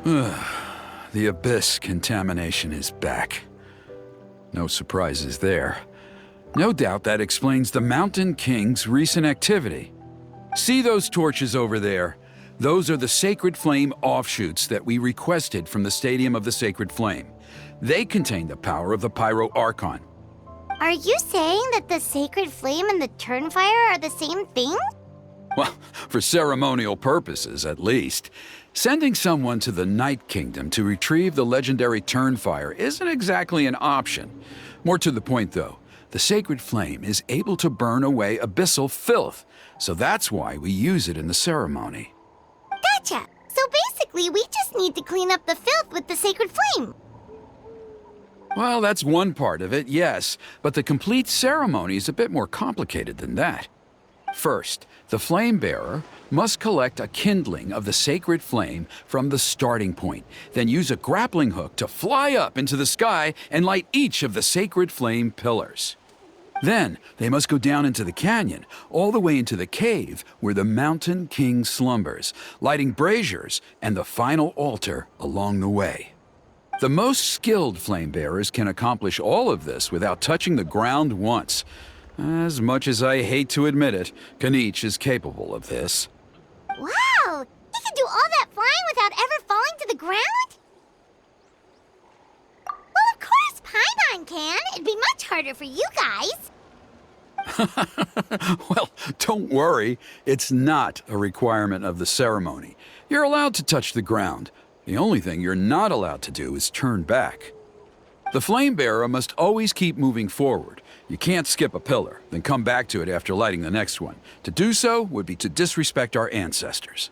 The Abyss contamination is back. No surprises there. No doubt that explains the Mountain King's recent activity. See those torches over there? Those are the Sacred Flame offshoots that we requested from the Stadium of the Sacred Flame. They contain the power of the Pyro Archon. Are you saying that the Sacred Flame and the Turnfire are the same thing? Well, for ceremonial purposes, at least. Sending someone to the Night Kingdom to retrieve the legendary Turnfire isn't exactly an option. More to the point, though, the Sacred Flame is able to burn away abyssal filth, so that's why we use it in the ceremony. Gotcha! So basically, we just need to clean up the filth with the Sacred Flame. Well, that's one part of it, yes, but the complete ceremony is a bit more complicated than that. First, the flame bearer must collect a kindling of the sacred flame from the starting point, then use a grappling hook to fly up into the sky and light each of the sacred flame pillars. Then, they must go down into the canyon, all the way into the cave where the Mountain King slumbers, lighting braziers and the final altar along the way. The most skilled flame bearers can accomplish all of this without touching the ground once. As much as I hate to admit it, Kanich is capable of this. Wow! He can do all that flying without ever falling to the ground? Well, of course Paimon can. It'd be much harder for you guys. Well, don't worry. It's not a requirement of the ceremony. You're allowed to touch the ground. The only thing you're not allowed to do is turn back. The flame bearer must always keep moving forward. You can't skip a pillar, then come back to it after lighting the next one. To do so would be to disrespect our ancestors.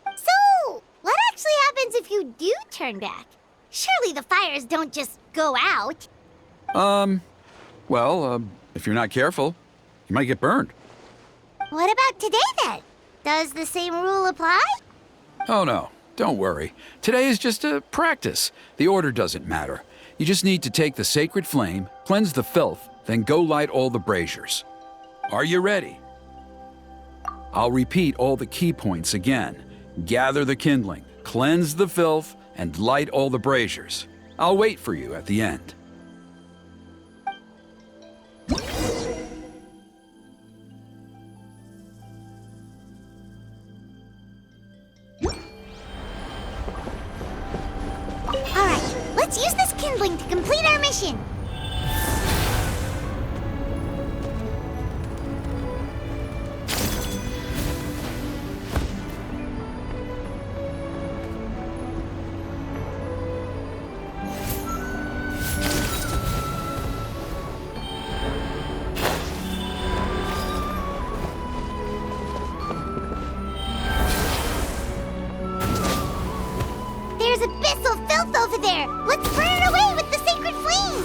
So, what actually happens if you do turn back? Surely the fires don't just go out. If you're not careful, you might get burned. What about today then? Does the same rule apply? Oh no, don't worry. Today is just a practice. The order doesn't matter. You just need to take the sacred flame, cleanse the filth, then go light all the braziers. Are you ready? I'll repeat all the key points again. Gather the kindling, cleanse the filth, and light all the braziers. I'll wait for you at the end. Alright, let's use this kindling to complete our mission. There's abyssal filth over there! Let's burn it away with the sacred flame!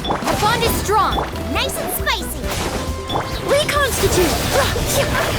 Our bond is strong, Nice and spicy! reconstitute.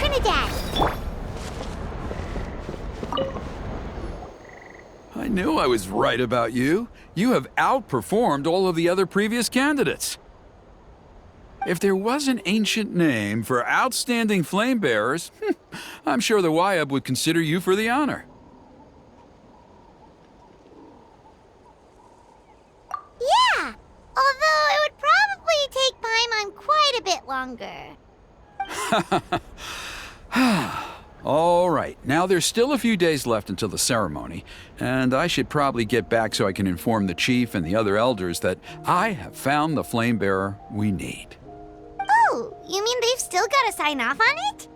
Trinidad. I knew I was right about you. You have outperformed all of the other previous candidates. If there was an ancient name for outstanding flame bearers, I'm sure the Wyab would consider you for the honor. Yeah, although it would probably take Paimon quite a bit longer. All right, now there's still a few days left until the ceremony, and I should probably get back so I can inform the chief and the other elders that I have found the flame bearer we need. Oh, you mean they've still got to sign off on it?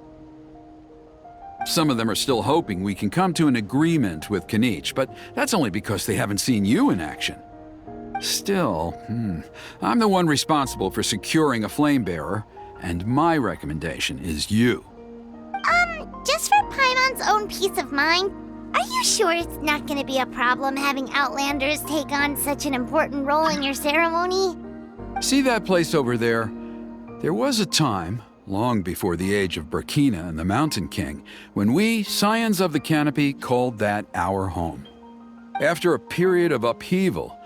Some of them are still hoping we can come to an agreement with Kanich, but that's only because they haven't seen you in action. Still, I'm the one responsible for securing a flame bearer, and my recommendation is you. Just for Paimon's own peace of mind, are you sure it's not going to be a problem having Outlanders take on such an important role in your ceremony? See that place over there? There was a time, long before the age of Burkina and the Mountain King, when we, Scions of the Canopy, called that our home. After a period of upheaval,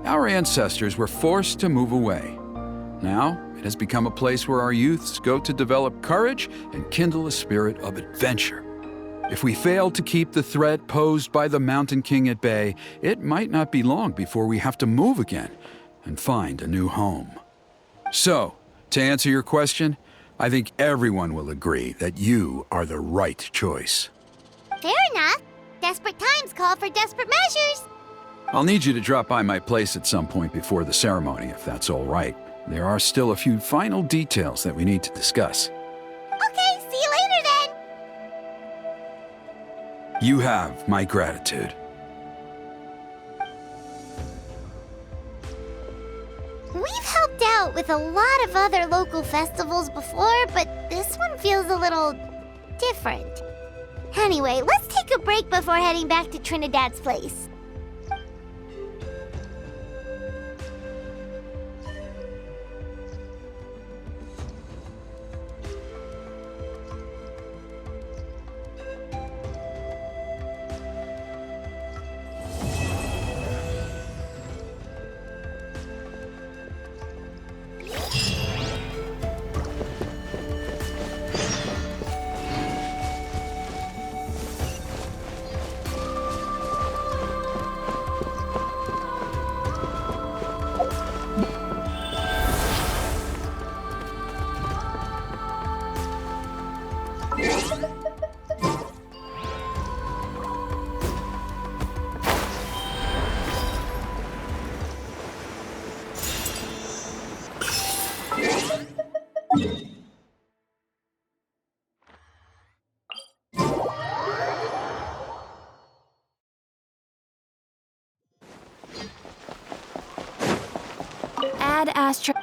our ancestors were forced to move away. Now, it has become a place where our youths go to develop courage and kindle a spirit of adventure. If we fail to keep the threat posed by the Mountain King at bay, it might not be long before we have to move again and find a new home. So, to answer your question, I think everyone will agree that you are the right choice. Fair enough. Desperate times call for desperate measures. I'll need you to drop by my place at some point before the ceremony, if that's all right. There are still a few final details that we need to discuss. Okay, see you later then. You have my gratitude. We've helped out with a lot of other local festivals before, but this one feels a little different. Anyway, let's take a break before heading back to Trinidad's place. Add Astra.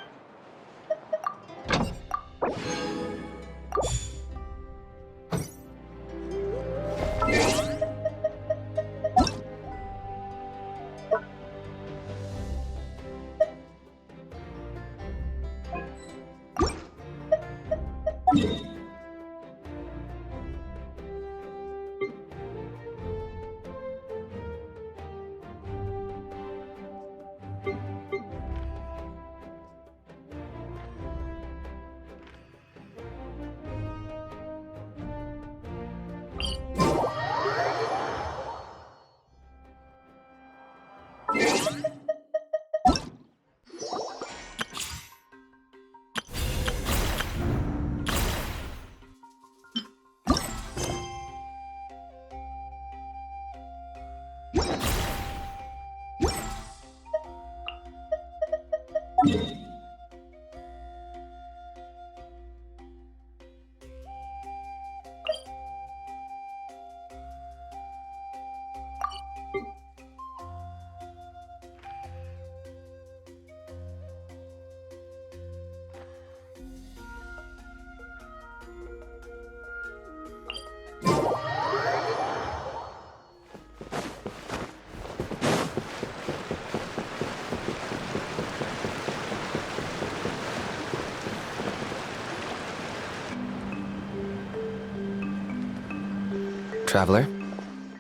Traveler,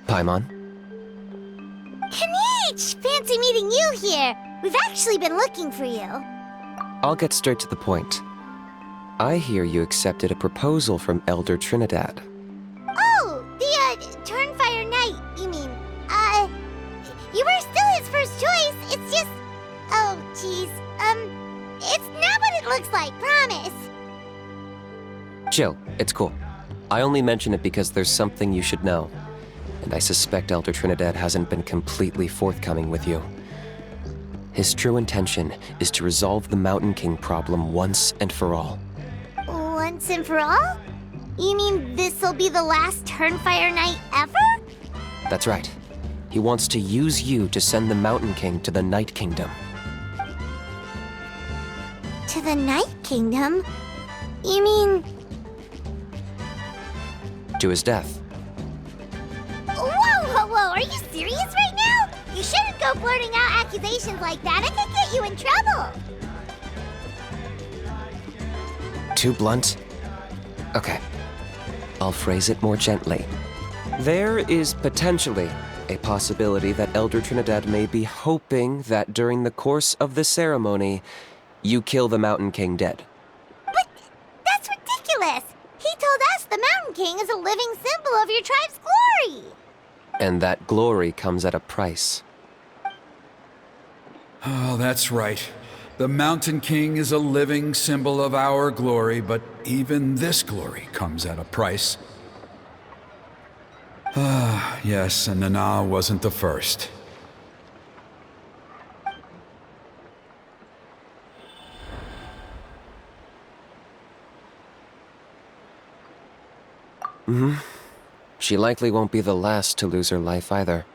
Paimon. Kanichi! Fancy meeting you here. We've actually been looking for you. I'll get straight to the point. I hear you accepted a proposal from Elder Trinidad. Oh, the, Turnfire Knight, you mean. You were still his first choice. It's just... Oh, jeez. It's not what it looks like, promise. Chill, it's cool. I only mention it because there's something you should know. And I suspect Elder Trinidad hasn't been completely forthcoming with you. His true intention is to resolve the Mountain King problem once and for all. Once and for all? You mean this'll be the last Turnfire Knight ever? That's right. He wants to use you to send the Mountain King to the Night Kingdom. To the Night Kingdom? You mean... To his death. Whoa! Are you serious right now? You shouldn't go blurting out accusations like that. It could get you in trouble. Too blunt? Okay. I'll phrase it more gently. There is potentially a possibility that Elder Trinidad may be hoping that during the course of the ceremony, you kill the Mountain King dead. But that's ridiculous. He told us the Mountain King is a living symbol of your tribe's glory. And that glory comes at a price. Oh, that's right. The Mountain King is a living symbol of our glory, but even this glory comes at a price. Ah, yes, and Nana wasn't the first. She likely won't be the last to lose her life either.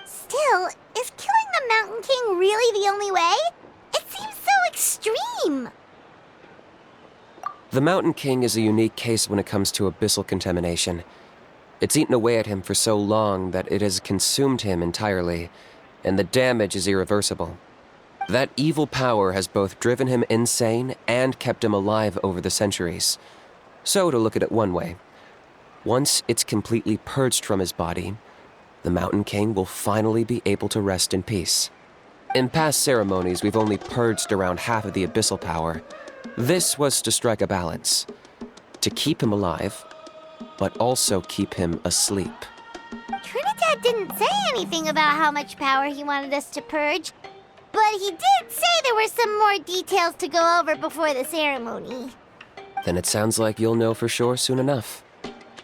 Still, is killing the Mountain King really the only way? It seems so extreme. The Mountain King is a unique case when it comes to abyssal contamination. It's eaten away at him for so long that it has consumed him entirely, and the damage is irreversible. That evil power has both driven him insane and kept him alive over the centuries. So, to look at it one way, once it's completely purged from his body, the Mountain King will finally be able to rest in peace. In past ceremonies, we've only purged around half of the abyssal power. This was to strike a balance, to keep him alive, but also keep him asleep. Trinidad didn't say anything about how much power he wanted us to purge, but he did say there were some more details to go over before the ceremony. Then it sounds like you'll know for sure soon enough.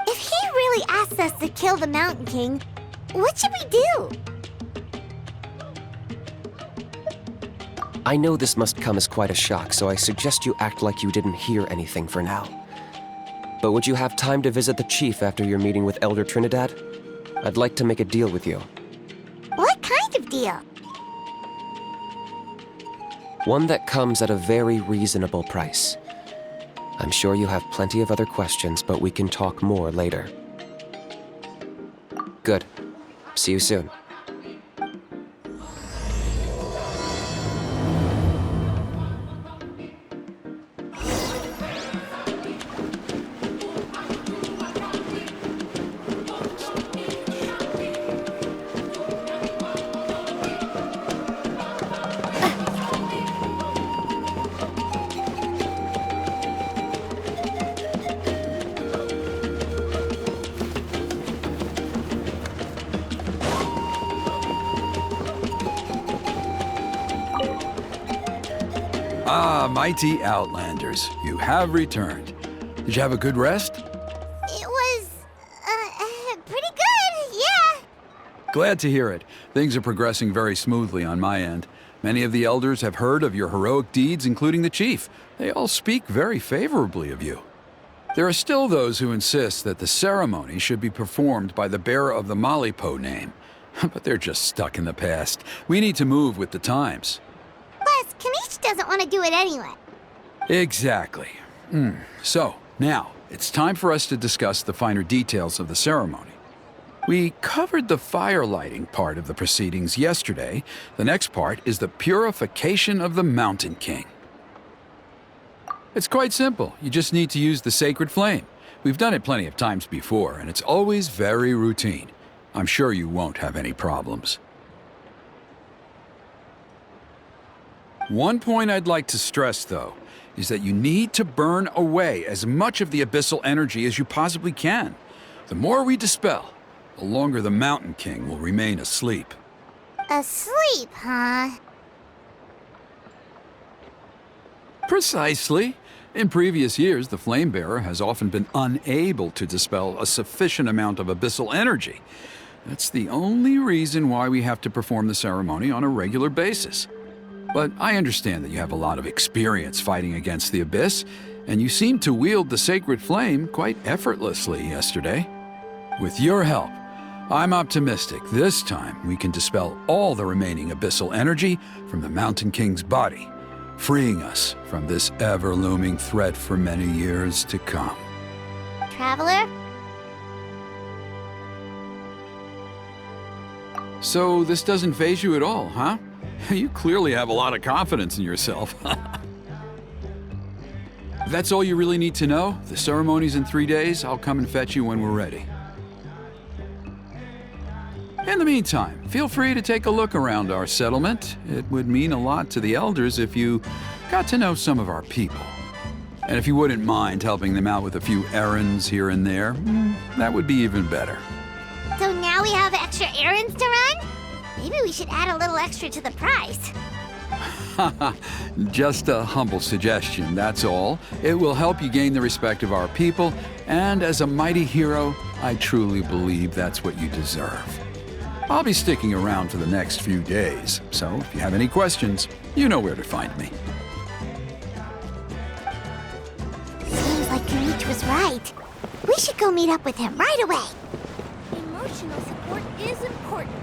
If he really asks us to kill the Mountain King, what should we do? I know this must come as quite a shock, so I suggest you act like you didn't hear anything for now. But would you have time to visit the chief after your meeting with Elder Trinidad? I'd like to make a deal with you. What kind of deal? One that comes at a very reasonable price. I'm sure you have plenty of other questions, but we can talk more later. Good. See you soon. Ah, mighty Outlanders, you have returned. Did you have a good rest? It was, pretty good, yeah. Glad to hear it. Things are progressing very smoothly on my end. Many of the elders have heard of your heroic deeds, including the chief. They all speak very favorably of you. There are still those who insist that the ceremony should be performed by the bearer of the Malipo name. But they're just stuck in the past. We need to move with the times. Plus, Kanichi doesn't want to do it anyway. Exactly. So, now, it's time for us to discuss the finer details of the ceremony. We covered the fire lighting part of the proceedings yesterday. The next part is the purification of the Mountain King. It's quite simple. You just need to use the sacred flame. We've done it plenty of times before, and it's always very routine. I'm sure you won't have any problems. One point I'd like to stress, though, is that you need to burn away as much of the abyssal energy as you possibly can. The more we dispel, the longer the Mountain King will remain asleep. Asleep, huh? Precisely. In previous years, the Flame Bearer has often been unable to dispel a sufficient amount of abyssal energy. That's the only reason why we have to perform the ceremony on a regular basis. But I understand that you have a lot of experience fighting against the Abyss, and you seemed to wield the sacred flame quite effortlessly yesterday. With your help, I'm optimistic this time we can dispel all the remaining abyssal energy from the Mountain King's body, freeing us from this ever-looming threat for many years to come. Traveler? So this doesn't faze you at all, huh? You clearly have a lot of confidence in yourself. That's all you really need to know. The ceremony's in 3 days. I'll come and fetch you when we're ready. In the meantime, feel free to take a look around our settlement. It would mean a lot to the elders if you got to know some of our people. And if you wouldn't mind helping them out with a few errands here and there, that would be even better. So now we have extra errands to run? Maybe we should add a little extra to the price. Just a humble suggestion, that's all. It will help you gain the respect of our people, and as a mighty hero, I truly believe that's what you deserve. I'll be sticking around for the next few days, so if you have any questions, you know where to find me. Seems like Kanich was right. We should go meet up with him right away. Emotional support is important.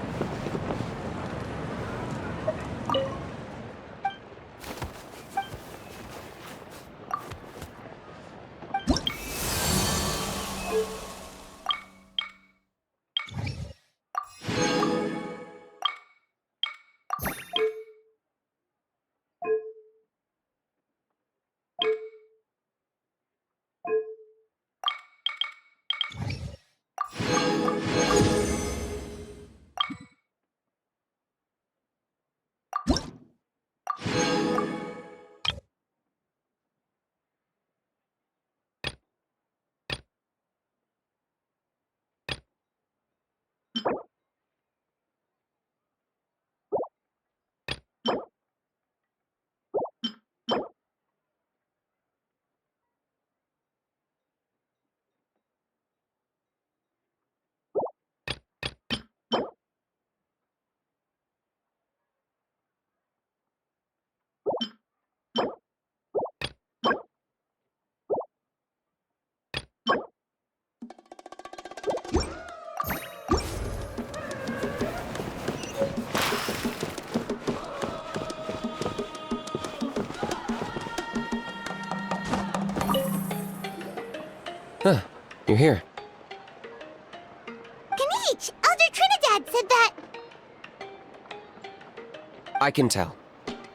Huh, you're here. Kanich! Elder Trinidad said that... I can tell.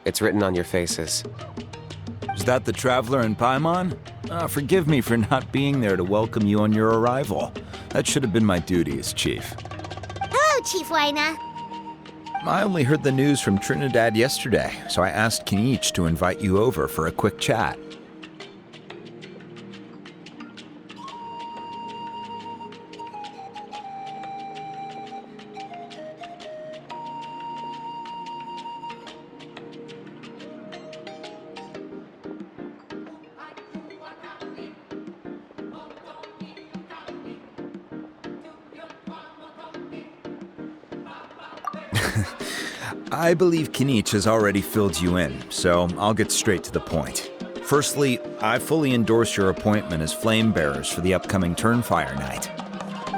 It's written on your faces. Is that the Traveler in Paimon? Forgive me for not being there to welcome you on your arrival. That should have been my duty as chief. Hello, Chief Waina. I only heard the news from Trinidad yesterday, so I asked Kanich to invite you over for a quick chat. I believe Kanich has already filled you in, so I'll get straight to the point. Firstly, I fully endorse your appointment as flame bearers for the upcoming Turnfire Night.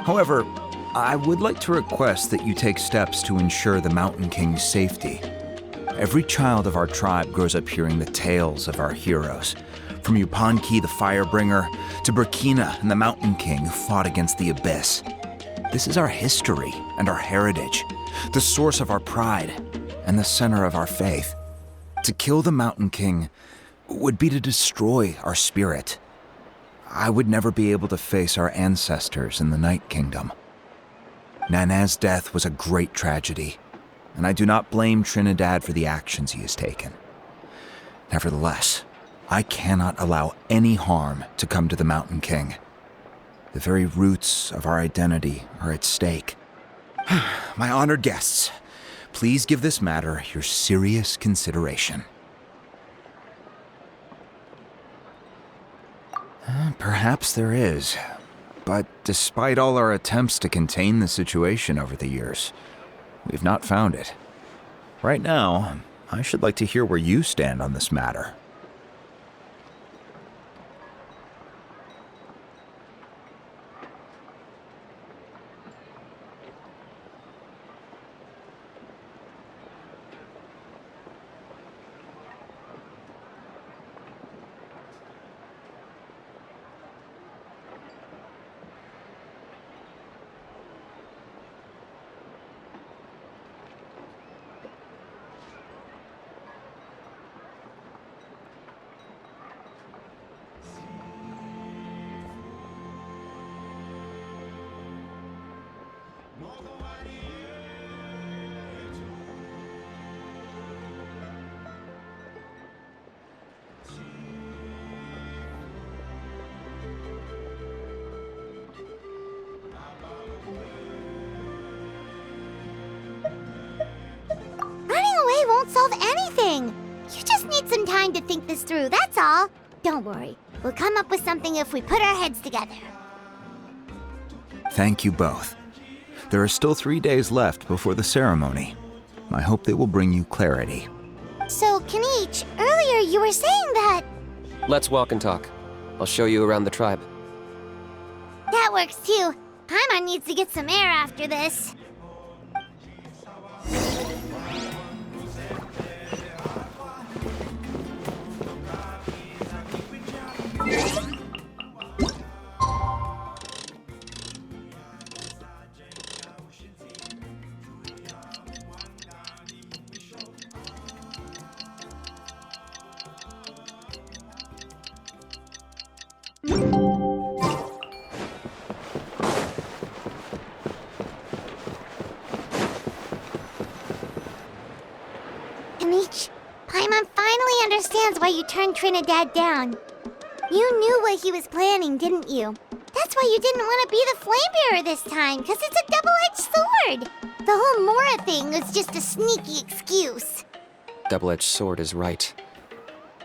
However, I would like to request that you take steps to ensure the Mountain King's safety. Every child of our tribe grows up hearing the tales of our heroes, from Yupanqui the Firebringer to Burkina and the Mountain King who fought against the Abyss. This is our history and our heritage, the source of our pride and the center of our faith. To kill the Mountain King would be to destroy our spirit. I would never be able to face our ancestors in the Night Kingdom. Nana's death was a great tragedy, and I do not blame Trinidad for the actions he has taken. Nevertheless, I cannot allow any harm to come to the Mountain King. The very roots of our identity are at stake. My honored guests, please give this matter your serious consideration. Perhaps there is. But despite all our attempts to contain the situation over the years, we've not found it. Right now, I should like to hear where you stand on this matter. Running away won't solve anything. You just need some time to think this through, that's all. Don't worry. We'll come up with something if we put our heads together. Thank you both. There are still 3 days left before the ceremony. I hope they will bring you clarity. So, Kanich, earlier you were saying that... Let's walk and talk. I'll show you around the tribe. That works too. Paimon needs to get some air after this. Kanich, Paimon finally understands why you turned Trinidad down. You knew what he was planning, didn't you? That's why you didn't want to be the flame bearer this time, because it's a double-edged sword. The whole Mora thing was just a sneaky excuse. Double-edged sword is right.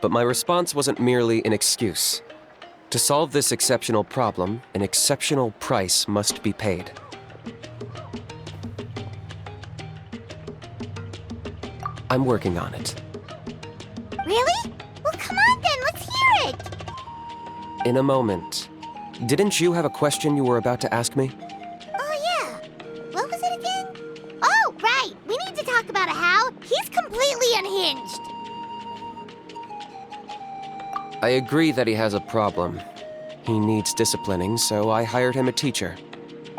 But my response wasn't merely an excuse. To solve this exceptional problem, an exceptional price must be paid. I'm working on it. Really? Well, come on then, let's hear it! In a moment. Didn't you have a question you were about to ask me? Oh, yeah. What was it again? Oh, right. We need to talk about How. He's completely unhinged. I agree that he has a problem. He needs disciplining, so I hired him a teacher.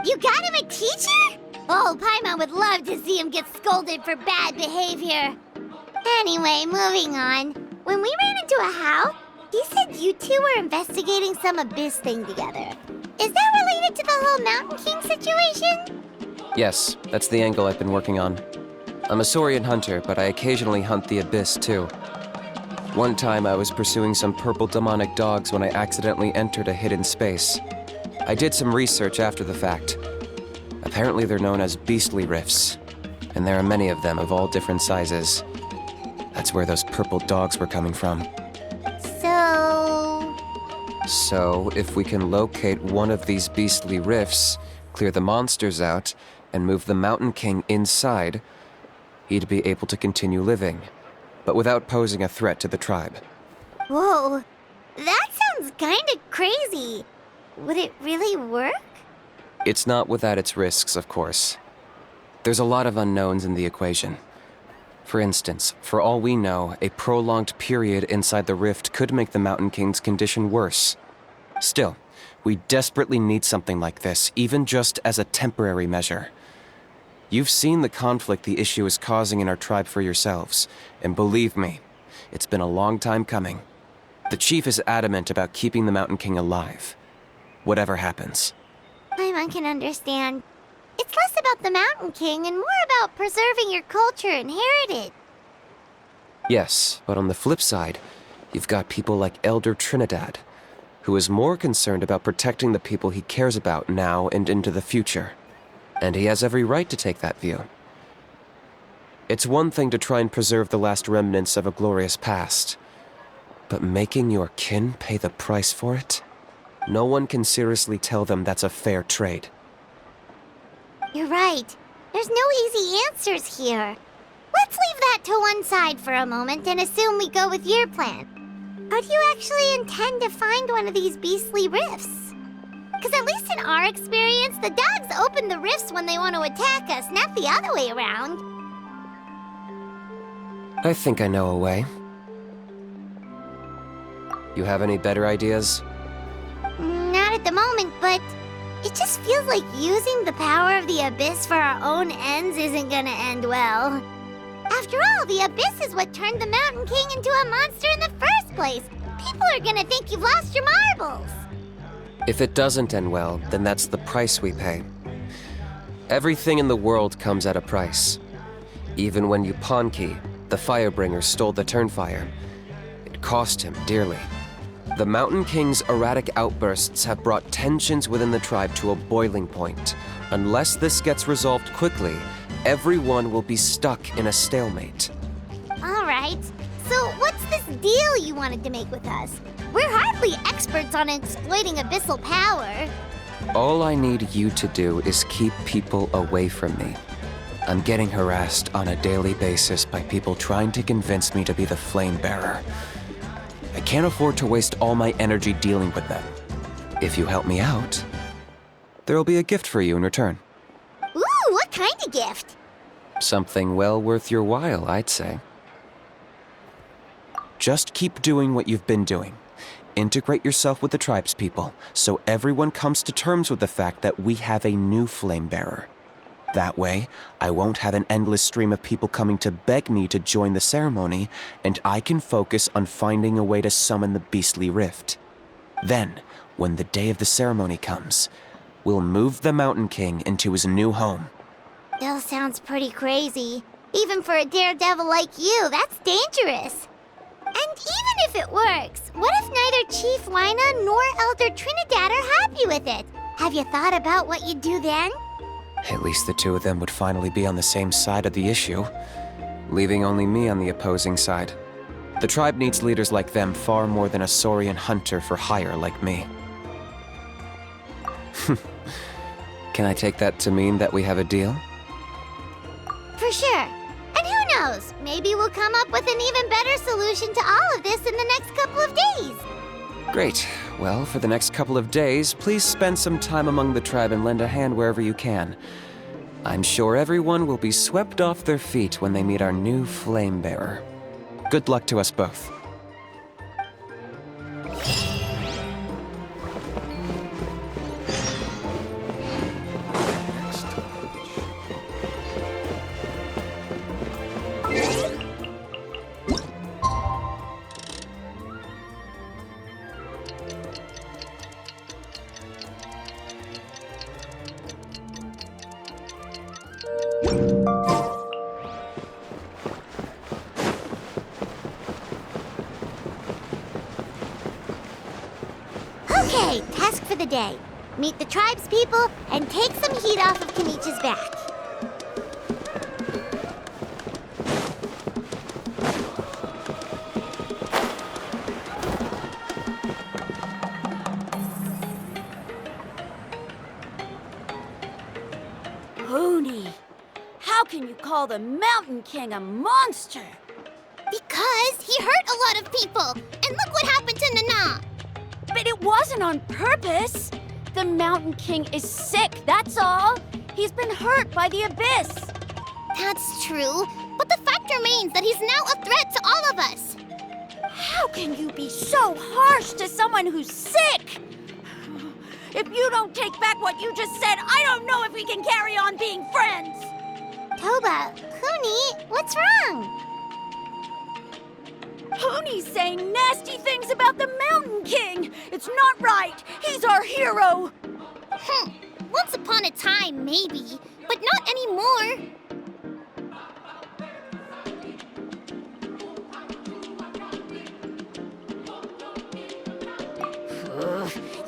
You got him a teacher? Oh, Paimon would love to see him get scolded for bad behavior. Anyway, moving on. When we ran into a How, he said you two were investigating some abyss thing together. Is that related to the whole Mountain King situation? Yes, that's the angle I've been working on. I'm a Saurian hunter, but I occasionally hunt the abyss too. One time I was pursuing some purple demonic dogs when I accidentally entered a hidden space. I did some research after the fact. Apparently they're known as beastly rifts, and there are many of them of all different sizes. That's where those purple dogs were coming from. So, if we can locate one of these beastly rifts, clear the monsters out, and move the Mountain King inside, he'd be able to continue living, but without posing a threat to the tribe. Whoa, that sounds kinda crazy. Would it really work? It's not without its risks, of course. There's a lot of unknowns in the equation. For instance, for all we know, a prolonged period inside the rift could make the Mountain King's condition worse. Still, we desperately need something like this, even just as a temporary measure. You've seen the conflict the issue is causing in our tribe for yourselves, and believe me, it's been a long time coming. The chief is adamant about keeping the Mountain King alive, whatever happens. I can understand. It's less about the Mountain King and more about preserving your culture and heritage. Yes, but on the flip side, you've got people like Elder Trinidad, who is more concerned about protecting the people he cares about now and into the future. And he has every right to take that view. It's one thing to try and preserve the last remnants of a glorious past, but making your kin pay the price for it? No one can seriously tell them that's a fair trade. You're right. There's no easy answers here. Let's leave that to one side for a moment and assume we go with your plan. How do you actually intend to find one of these beastly rifts? Because at least in our experience, the dogs open the rifts when they want to attack us, not the other way around. I think I know a way. You have any better ideas? Not at the moment, but it just feels like using the power of the Abyss for our own ends isn't gonna end well. After all, the Abyss is what turned the Mountain King into a monster in the first place. People are gonna think you've lost your marbles. If it doesn't end well, then that's the price we pay. Everything in the world comes at a price. Even when Yupanqui, the Firebringer, stole the Turnfire, it cost him dearly. The Mountain King's erratic outbursts have brought tensions within the tribe to a boiling point. Unless this gets resolved quickly, everyone will be stuck in a stalemate. All right. So what's this deal you wanted to make with us? We're hardly experts on exploiting abyssal power. All I need you to do is keep people away from me. I'm getting harassed on a daily basis by people trying to convince me to be the Flame Bearer. I can't afford to waste all my energy dealing with them. If you help me out, there'll be a gift for you in return. Ooh, what kind of gift? Something well worth your while, I'd say. Just keep doing what you've been doing. Integrate yourself with the tribespeople, so everyone comes to terms with the fact that we have a new Flame Bearer. That way, I won't have an endless stream of people coming to beg me to join the ceremony, and I can focus on finding a way to summon the beastly rift. Then, when the day of the ceremony comes, we'll move the Mountain King into his new home. Still sounds pretty crazy. Even for a daredevil like you, that's dangerous. And even if it works, what if neither Chief Lina nor Elder Trinidad are happy with it? Have you thought about what you'd do then? At least the two of them would finally be on the same side of the issue, leaving only me on the opposing side. The tribe needs leaders like them far more than a Saurian hunter for hire like me. Can I take that to mean that we have a deal? For sure. And who knows, maybe we'll come up with an even better solution to all of this in the next couple of days. Great. Well, for the next couple of days, please spend some time among the tribe and lend a hand wherever you can. I'm sure everyone will be swept off their feet when they meet our new Flame Bearer. Good luck to us both. Okay, task for the day. Meet the tribespeople and take some heat off of Kenichi's back. Pony, how can you call the Mountain King a monster? Because he hurt a lot of people, and look what happened to Nana. But it wasn't on purpose. The Mountain King is sick, that's all. He's been hurt by the Abyss. That's true, but the fact remains that he's now a threat to all of us. How can you be so harsh to someone who's sick? If you don't take back what you just said, I don't know if we can carry on being friends. Toba, Kuni, what's wrong? Hooney's saying nasty things about the Mountain King. It's not right. He's our hero. Once upon a time, maybe, but not anymore.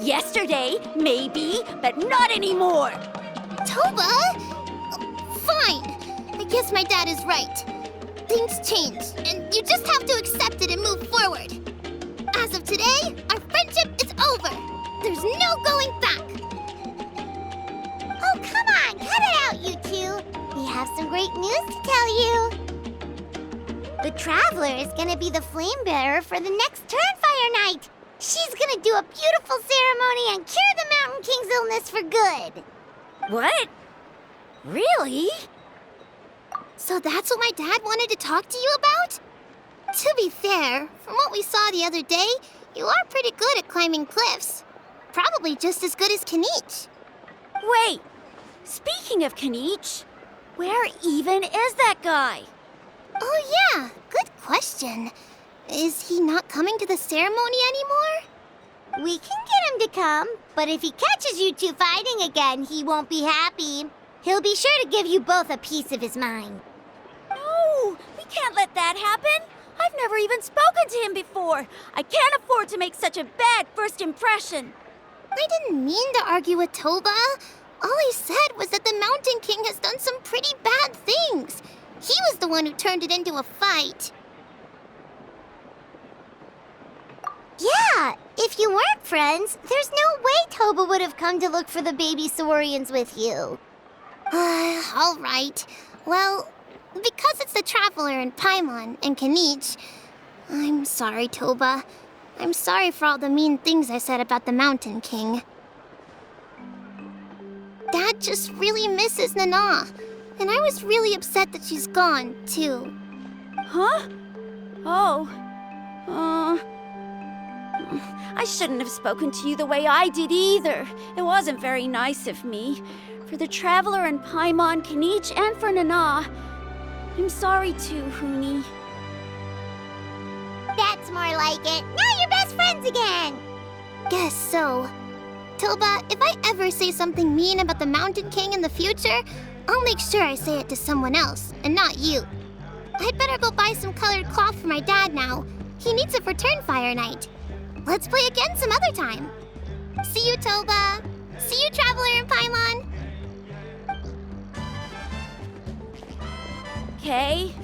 Yesterday, maybe, but not anymore. Toba? Fine. I guess my dad is right. Things change, and you just have to accept it and move forward. As of today, our friendship is over. There's no going back. Oh, come on, cut it out, you two. We have some great news to tell you. The Traveler is gonna be the flame bearer for the next Turnfire night. She's gonna do a beautiful ceremony and cure the Mountain King's illness for good. What? Really? So that's what my dad wanted to talk to you about? To be fair, from what we saw the other day, you are pretty good at climbing cliffs. Probably just as good as Kanich. Wait, speaking of Kanich, where even is that guy? Oh yeah, good question. Is he not coming to the ceremony anymore? We can get him to come, but if he catches you two fighting again, he won't be happy. He'll be sure to give you both a piece of his mind. No, we can't let that happen. I've never even spoken to him before. I can't afford to make such a bad first impression. I didn't mean to argue with Toba. All I said was that the Mountain King has done some pretty bad things. He was the one who turned it into a fight. Yeah, if you weren't friends, there's no way Toba would have come to look for the baby Saurians with you. All right. Well, because it's the Traveler and Paimon and Kanich, I'm sorry, Toba. I'm sorry for all the mean things I said about the Mountain King. Dad just really misses Nana, and I was really upset that she's gone, too. Huh? Oh. I shouldn't have spoken to you the way I did either. It wasn't very nice of me. For the Traveler and Paimon, Kanich, and for Nana. I'm sorry too, Hooney. That's more like it. Now you're best friends again. Guess so. Toba, if I ever say something mean about the Mountain King in the future, I'll make sure I say it to someone else, and not you. I'd better go buy some colored cloth for my dad now. He needs it for Turnfire night. Let's play again some other time. See you, Toba. See you, Traveler and Paimon. Okay.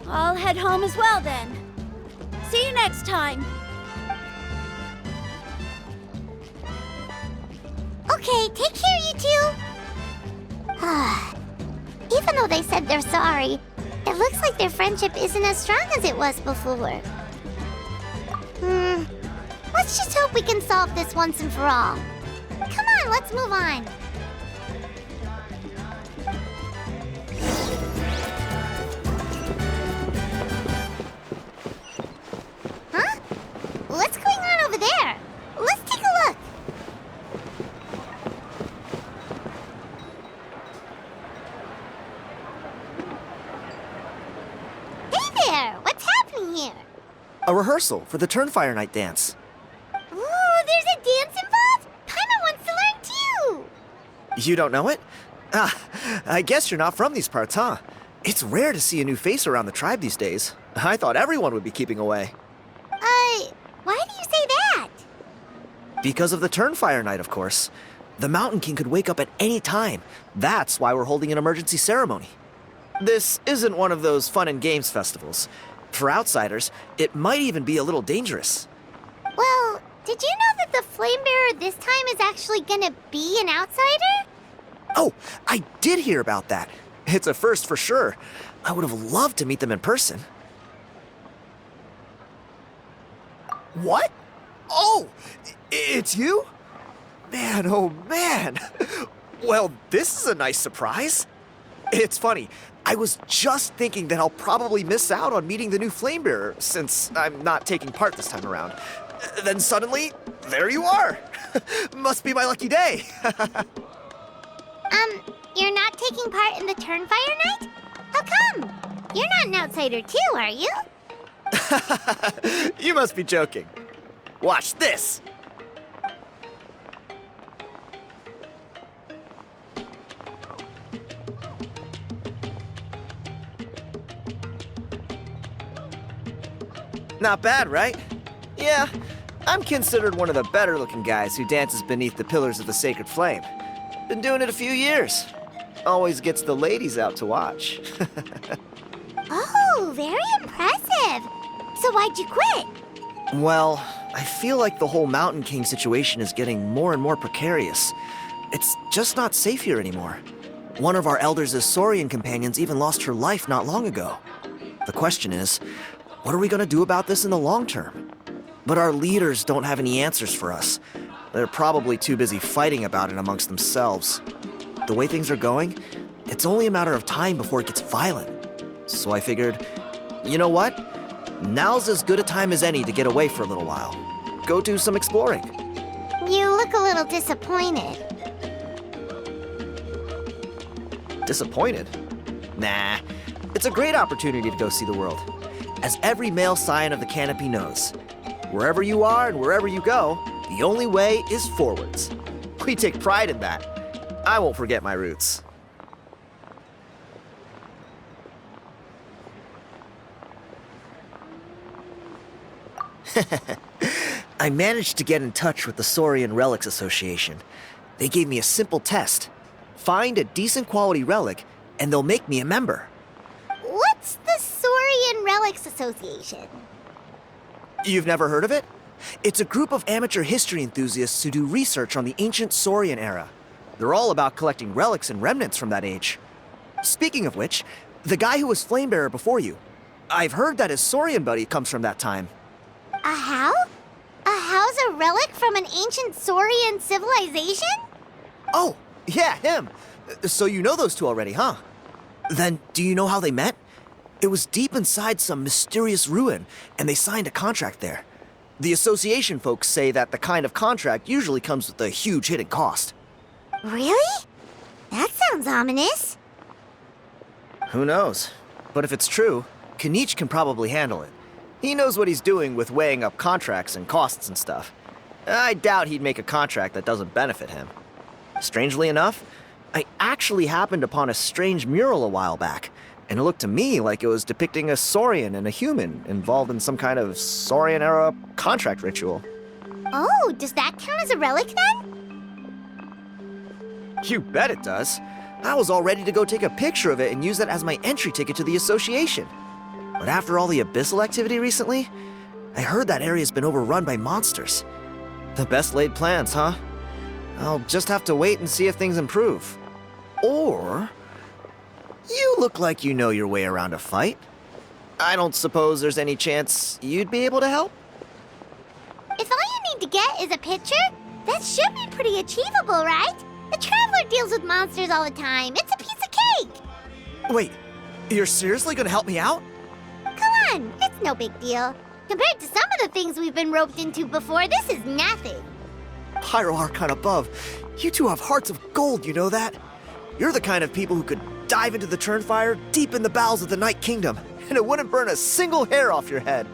I'll head home as well then. See you next time. Okay, take care, you two. Even though they said they're sorry, it looks like their friendship isn't as strong as it was before. Let's just hope we can solve this once and for all. Come on, let's move on. Huh? What's going on over there? Let's take a look. Hey there! What's happening here? A rehearsal for the Turnfire Night dance. Ooh, there's a dance involved? Paimon wants to learn too! You don't know it? I guess you're not from these parts, huh? It's rare to see a new face around the tribe these days. I thought everyone would be keeping away. Why do you say that? Because of the Turnfire Night, of course. The Mountain King could wake up at any time. That's why we're holding an emergency ceremony. This isn't one of those fun and games festivals. For outsiders, it might even be a little dangerous. Well, did you know that the Flame Bearer this time is actually gonna be an outsider? Oh, I did hear about that. It's a first for sure. I would have loved to meet them in person. What? Oh, it's you? Man, oh man. Well, this is a nice surprise. It's funny. I was just thinking that I'll probably miss out on meeting the new Flame Bearer since I'm not taking part this time around. Then suddenly, there you are. Must be my lucky day. You're not taking part in the Turnfire Night? How come? You're not an outsider too, are you? You must be joking. Watch this! Not bad, right? Yeah, I'm considered one of the better looking guys who dances beneath the pillars of the sacred flame. Been doing it a few years. Always gets the ladies out to watch. Oh, very impressive. So why'd you quit? Well, I feel like the whole Mountain King situation is getting more and more precarious. It's just not safe here anymore. One of our elders' Saurian companions even lost her life not long ago. The question is, what are we gonna do about this in the long term? But our leaders don't have any answers for us. They're probably too busy fighting about it amongst themselves. The way things are going, it's only a matter of time before it gets violent. So I figured, you know what? Now's as good a time as any to get away for a little while. Go do some exploring. You look a little disappointed. Disappointed? Nah, it's a great opportunity to go see the world. As every male scion of the canopy knows, wherever you are and wherever you go, the only way is forwards. We take pride in that. I won't forget my roots. I managed to get in touch with the Saurian Relics Association. They gave me a simple test. Find a decent quality relic, and they'll make me a member. What's the Saurian Relics Association? You've never heard of it? It's a group of amateur history enthusiasts who do research on the ancient Saurian era. They're all about collecting relics and remnants from that age. Speaking of which, the guy who was Flamebearer before you, I've heard that his Saurian buddy comes from that time. A how? A how's a relic from an ancient Saurian civilization? Oh, yeah, him. So you know those two already, huh? Then, do you know how they met? It was deep inside some mysterious ruin, and they signed a contract there. The association folks say that the kind of contract usually comes with a huge hidden cost. Really? That sounds ominous. Who knows? But if it's true, Kinich can probably handle it. He knows what he's doing with weighing up contracts and costs and stuff. I doubt he'd make a contract that doesn't benefit him. Strangely enough, I actually happened upon a strange mural a while back, and it looked to me like it was depicting a Saurian and a human involved in some kind of Saurian-era contract ritual. Oh, does that count as a relic then? You bet it does. I was all ready to go take a picture of it and use that as my entry ticket to the association. But after all the abyssal activity recently, I heard that area's been overrun by monsters. The best laid plans, huh? I'll just have to wait and see if things improve. Or... you look like you know your way around a fight. I don't suppose there's any chance you'd be able to help? If all you need to get is a picture, that should be pretty achievable, right? The Traveler deals with monsters all the time. It's a piece of cake. Wait, you're seriously gonna help me out? Come on, it's no big deal. Compared to some of the things we've been roped into before, this is nothing. Pyro Archon above, you two have hearts of gold, you know that? You're the kind of people who could dive into the Turnfire deep in the bowels of the Night Kingdom, and it wouldn't burn a single hair off your head.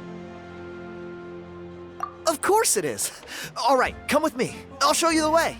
Of course it is. All right, come with me. I'll show you the way.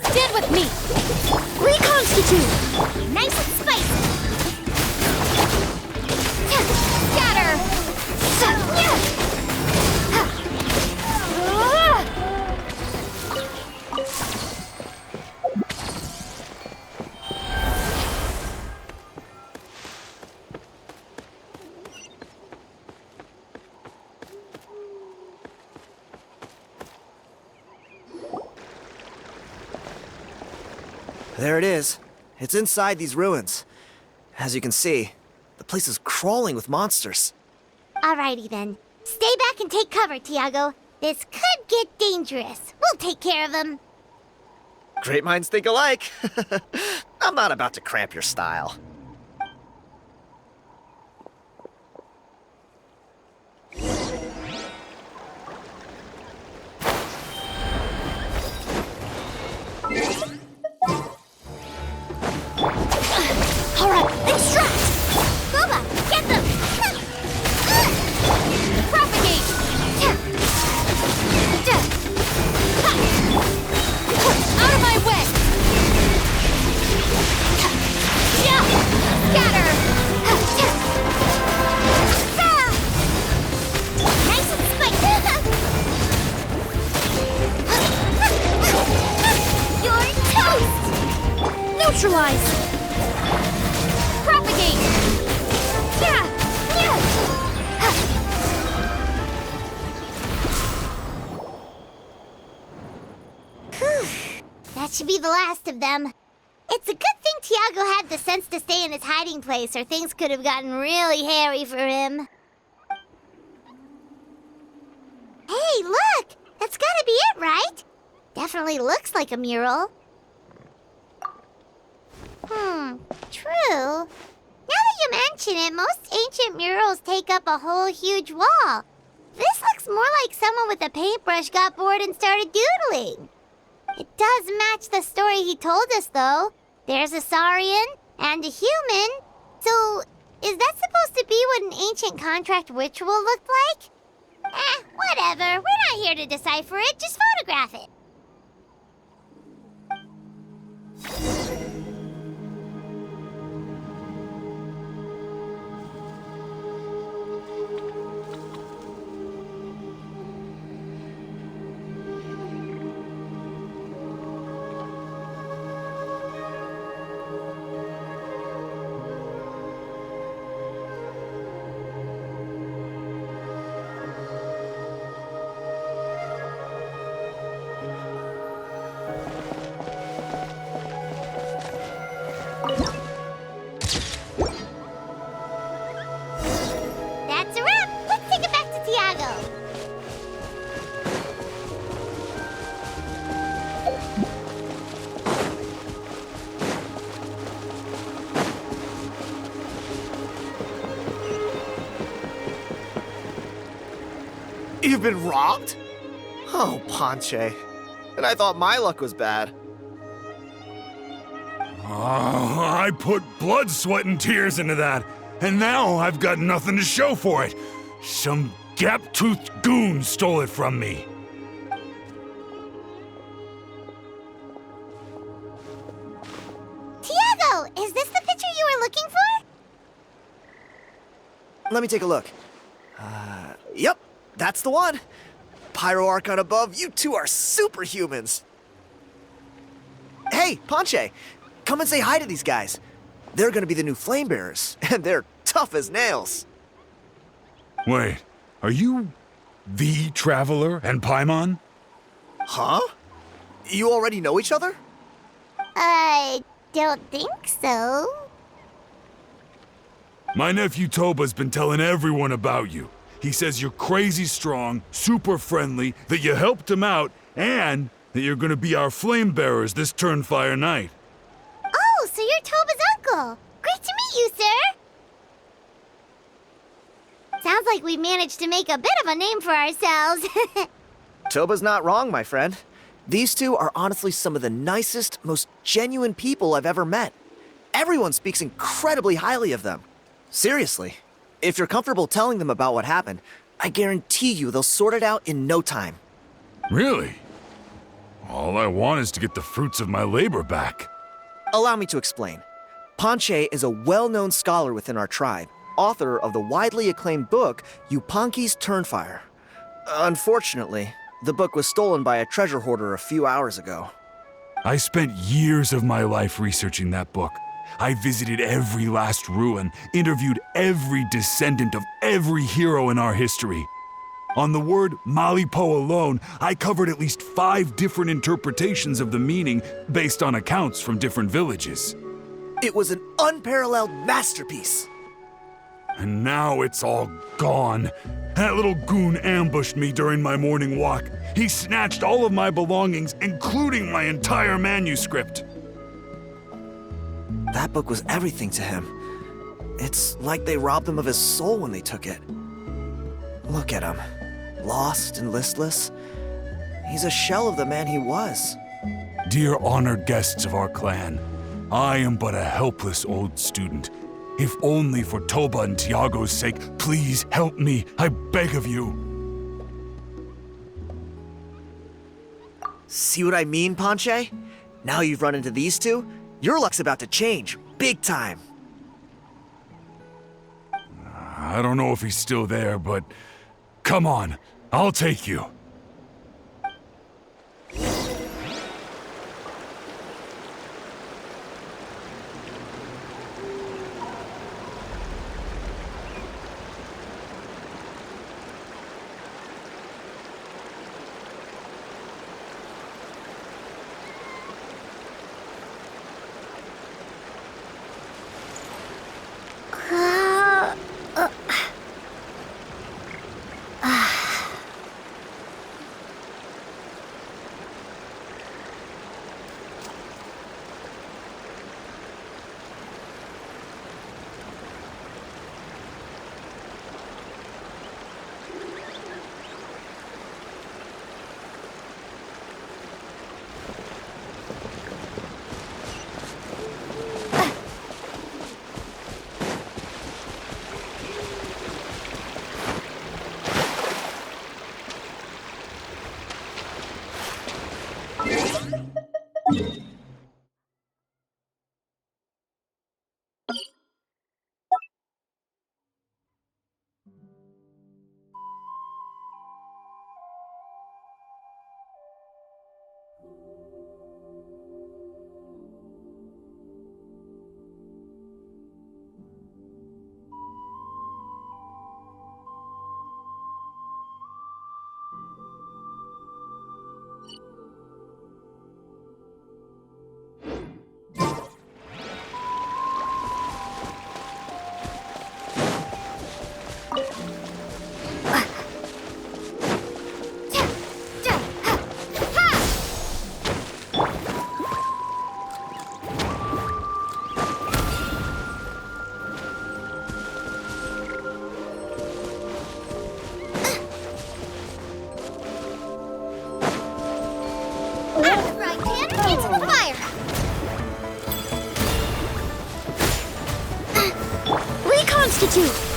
Stand with me! Reconstitute! Nice and spicy. Scatter! There it is. It's inside these ruins. As you can see, the place is crawling with monsters. Alrighty then. Stay back and take cover, Tiago. This could get dangerous. We'll take care of them. Great minds think alike. I'm not about to cramp your style. Alright, extract! Boba, get them! Propagate! Out of my way! Scatter! Nice and spiky! You're toast! Neutralize! Propagate! That should be the last of them. It's a good thing Tiago had the sense to stay in his hiding place, or things could have gotten really hairy for him. Hey, look! That's gotta be it, right? Definitely looks like a mural. True. Now that you mention it, most ancient murals take up a whole huge wall. This looks more like someone with a paintbrush got bored and started doodling. It does match the story he told us, though. There's a Saurian and a human. So, is that supposed to be what an ancient contract ritual looked like? Whatever. We're not here to decipher it. Just photograph it. That's a wrap. Let's take it back to Tiago. You've been robbed? Oh, Ponche. And I thought my luck was bad. I put blood, sweat, and tears into that, and now I've got nothing to show for it. Some gap-toothed goon stole it from me. Tiago, is this the picture you were looking for? Let me take a look. Yep, that's the one. Pyro Archon above, you two are superhumans. Hey, Ponche, come and say hi to these guys. They're gonna be the new flame bearers, and they're tough as nails. Wait, are you the Traveler and Paimon? Huh? You already know each other? I don't think so. My nephew Toba's been telling everyone about you. He says you're crazy strong, super friendly, that you helped him out, and that you're gonna be our flame bearers this Turnfire night. Oh, so you're Toba's uncle. Great to meet you, sir. Sounds like we managed to make a bit of a name for ourselves. Toba's not wrong, my friend. These two are honestly some of the nicest, most genuine people I've ever met. Everyone speaks incredibly highly of them. Seriously, if you're comfortable telling them about what happened, I guarantee you they'll sort it out in no time. Really? All I want is to get the fruits of my labor back. Allow me to explain. Ponche is a well-known scholar within our tribe, author of the widely acclaimed book, Yupanqui's Turnfire. Unfortunately, the book was stolen by a treasure hoarder a few hours ago. I spent years of my life researching that book. I visited every last ruin, interviewed every descendant of every hero in our history. On the word Malipo alone, I covered at least 5 different interpretations of the meaning based on accounts from different villages. It was an unparalleled masterpiece. And now it's all gone. That little goon ambushed me during my morning walk. He snatched all of my belongings, including my entire manuscript. That book was everything to him. It's like they robbed him of his soul when they took it. Look at him. Lost and listless. He's a shell of the man he was. Dear honored guests of our clan, I am but a helpless old student. If only for Toba and Tiago's sake, please help me, I beg of you. See what I mean, Ponche? Now you've run into these two, your luck's about to change, big time. I don't know if he's still there, but come on, I'll take you. Into the fire! Reconstitute!